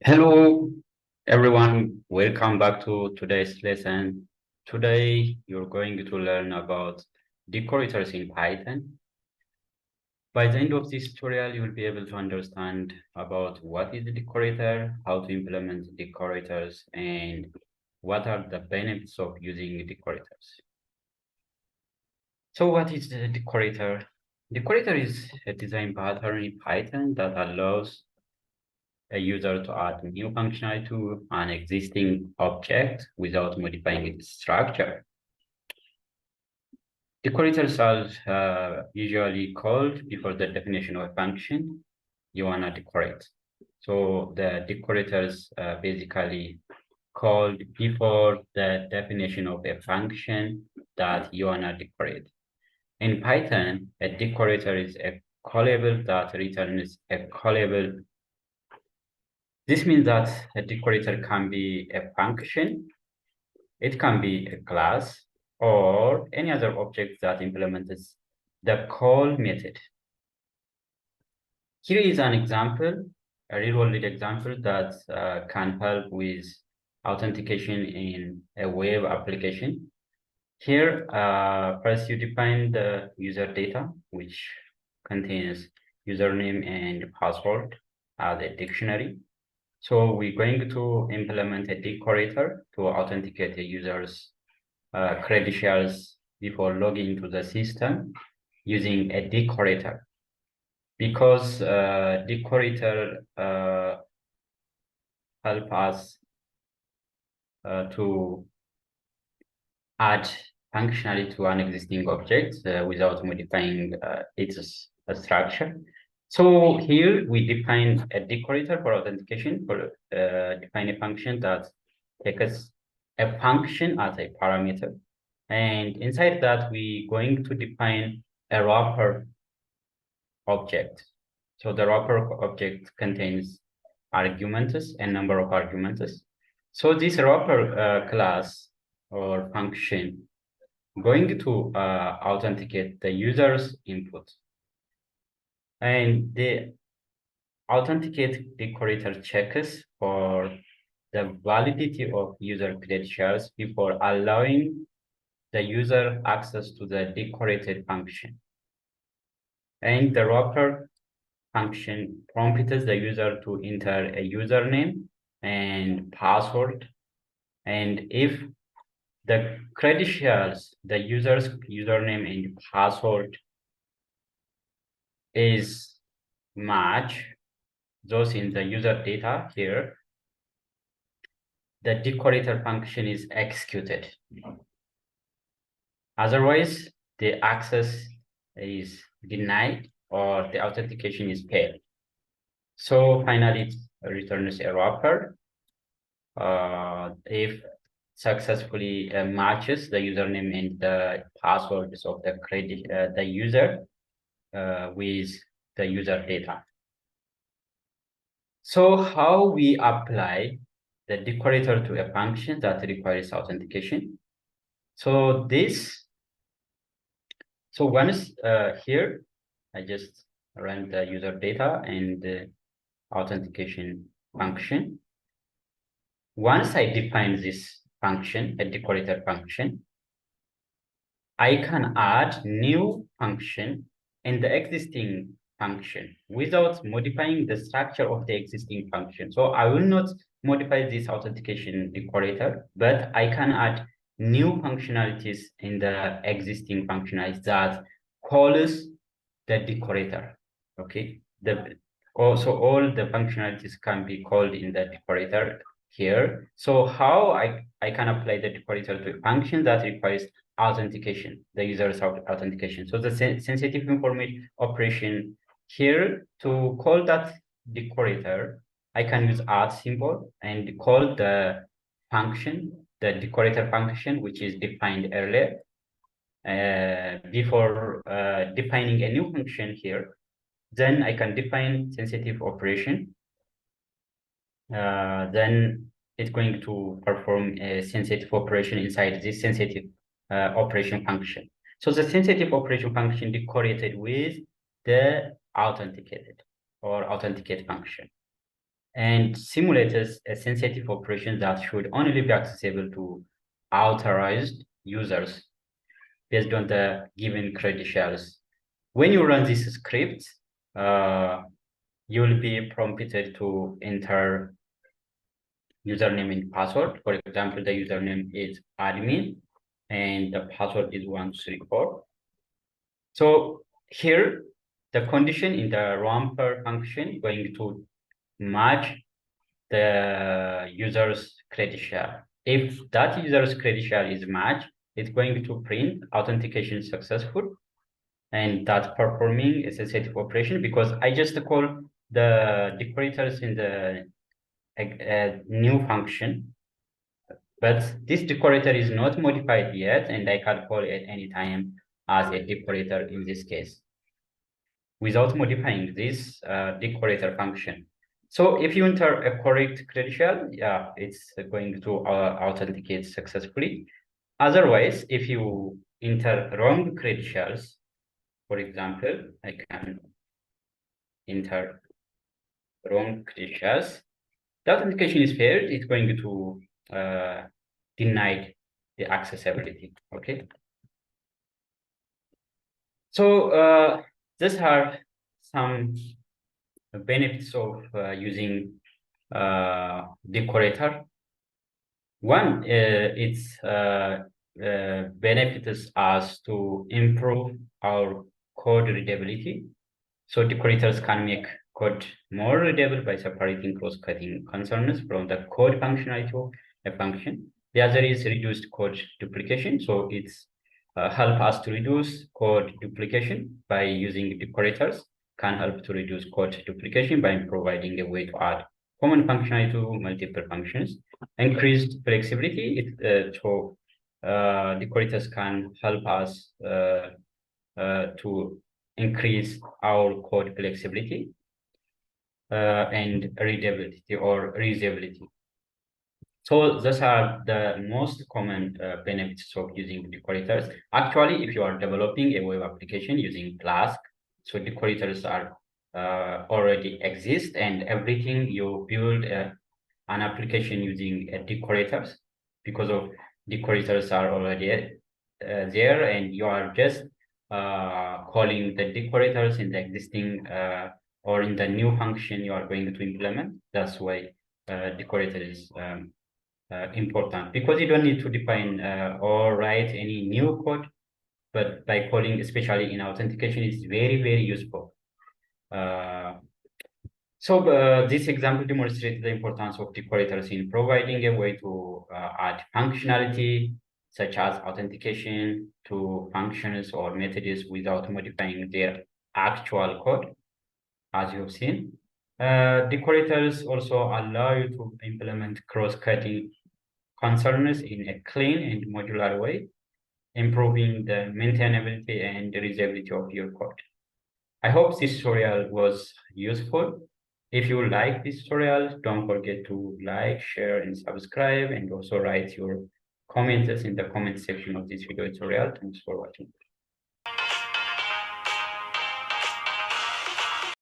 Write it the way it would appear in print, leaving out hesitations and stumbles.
Hello, everyone. Welcome back to today's lesson. Today, you're going to learn about decorators in Python. By the end of this tutorial, you will be able to understand about what is the decorator, how to implement decorators, and what are the benefits of using decorators. So what is the decorator? Decorator is a design pattern in Python that allows a user to add new functionality to an existing object without modifying its structure. Decorators are usually called before the definition of a function you want to decorate. So the decorators basically called before the definition of a function that you want to decorate. In Python, a decorator is a callable that returns a callable. This means that a decorator can be a function, it can be a class, or any other object that implements the call method. Here is an example, a real-world example that can help with authentication in a web application. Here, first you define the user data, which contains username and password as a dictionary. So we're going to implement a decorator to authenticate the user's credentials before logging into the system using a decorator. Because decorator help us to add functionality to an existing object without modifying its structure. So here we define a decorator for authentication, for define a function that takes a function as a parameter. And inside that, we're going to define a wrapper object. So the wrapper object contains arguments, a number of arguments. So this wrapper class or function going to authenticate the user's input. And the authenticate decorator checks for the validity of user credentials before allowing the user access to the decorated function. And the wrapper function prompts the user to enter a username and password. And if the credentials, the user's username and password is match those in the user data here, the decorator function is executed. Otherwise, the access is denied or the authentication is failed. So finally, it returns a wrapper if successfully matches the username and the passwords of the user with the user data. So how we apply the decorator to a function that requires authentication? So once here, I just run the user data and the authentication function. Once I define this function, a decorator function, I can add new function in the existing function without modifying the structure of the existing function. So I will not modify this authentication decorator, but I can add new functionalities in the existing functionalities that calls the decorator. Okay. Also all the functionalities can be called in the decorator here. So how I can apply the decorator to a function that requires authentication, the user's authentication. So the sensitive information operation here, to call that decorator, I can use @ symbol and call the function, the decorator function, which is defined earlier. Before defining a new function here, then I can define sensitive operation. Then it's going to perform a sensitive operation inside this sensitive operation function. So the sensitive operation function decorated with the authenticated or authenticate function. and simulates a sensitive operation that should only be accessible to authorized users based on the given credentials. When you run this script, you will be prompted to enter username and password. For example, the username is admin and the password is 1234. So here, the condition in the romper function going to match the user's credential. If that user's credential is matched, it's going to print authentication successful and that performing a sensitive operation because I just call the decorators in the new function, but this decorator is not modified yet, and I can call it any time as a decorator in this case without modifying this decorator function. So if you enter a correct credential, yeah, it's going to authenticate successfully. Otherwise, if you enter wrong credentials, for example, I can enter wrong credentials, the authentication is failed, it's going to deny the accessibility, okay? So these are some benefits of using decorator. One, it's benefits us to improve our code readability. So decorators can make code more readable by separating cross-cutting concerns from the code functionality of a function. The other is reduced code duplication. So it's help us to reduce code duplication by using decorators, can help to reduce code duplication by providing a way to add common functionality to multiple functions. Increased flexibility, decorators can help us to increase our code flexibility and readability or reusability. So those are the most common benefits of using decorators. Actually, if you are developing a web application using Flask, so decorators are already exist, and everything you build an application using decorators because of decorators are already there, and you are just calling the decorators in the existing or in the new function you are going to implement. That's why decorator is important because you don't need to define or write any new code, but by calling, especially in authentication, is very, very useful. So this example demonstrates the importance of decorators in providing a way to add functionality such as authentication to functions or methods without modifying their actual code, as you've seen. Decorators also allow you to implement cross-cutting concerns in a clean and modular way, improving the maintainability and reusability of your code. I hope this tutorial was useful. If you like this tutorial, don't forget to like, share, and subscribe, and also write your comments in the comment section of this video tutorial. Thanks for watching.